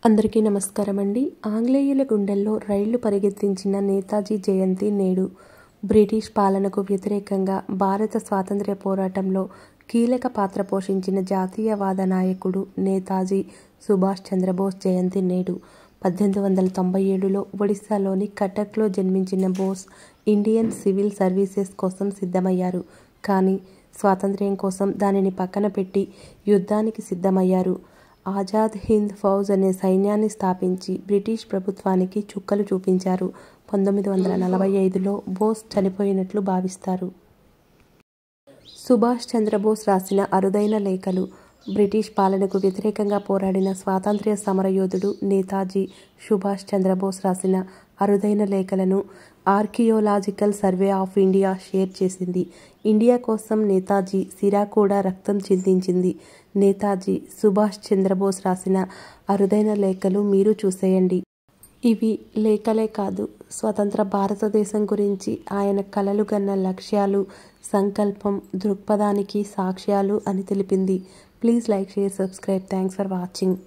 అందరికీ నమస్కారం అండి. ఆంగ్లేయుల గుండెల్లో రైళ్లు పరిగెత్తించిన నేతాజీ జయంతి నేడు. బ్రిటిష్ పాలనకు వ్యతిరేకంగా భారత స్వాతంత్ర్య పోరాటంలో కీలక పాత్ర పోషించిన జాతీయవాద నాయకుడు నేతాజీ సుభాష్ చంద్రబోస్ జయంతి నేడు. 1897లో ఒడిశాలోని కటక్లో జన్మించిన బోస్ ఇండియన్ సివిల్ సర్వీసెస్ కోసం సిద్ధమయ్యారు. కానీ స్వాతంత్ర్యం కోసం దానిని పక్కన పెట్టి యుద్ధానికి సిద్ధమయ్యారు. ఆజాద్ హింద్ ఫౌజ్ అనే సైన్యాన్ని స్థాపించి బ్రిటిష్ ప్రభుత్వానికి చుక్కలు చూపించారు. 1945లో బోస్ చనిపోయినట్లు భావిస్తారు. సుభాష్ చంద్రబోస్ రాసిన అరుదైన లేఖలు. బ్రిటిష్ పాలనకు వ్యతిరేకంగా పోరాడిన స్వాతంత్ర్య సమరయోధుడు నేతాజీ సుభాష్ చంద్రబోస్ రాసిన అరుదైన లేఖలను archaeological survey of India share చేసింది. ఇండియా కోసం నేతాజీ సిరా కూడా రక్తం చిందించింది. నేతాజీ సుభాష్ చంద్రబోస్ రాసిన అరుదైన లేఖలు మీరు చూసేయండి. ఇవి లేఖలే కాదు, స్వతంత్ర భారతదేశం గురించి ఆయన కలలు కన్న లక్ష్యాలు, సంకల్పం, దృక్పథానికి సాక్ష్యాలు అని తెలిపింది. Please like, share, subscribe. Thanks for watching.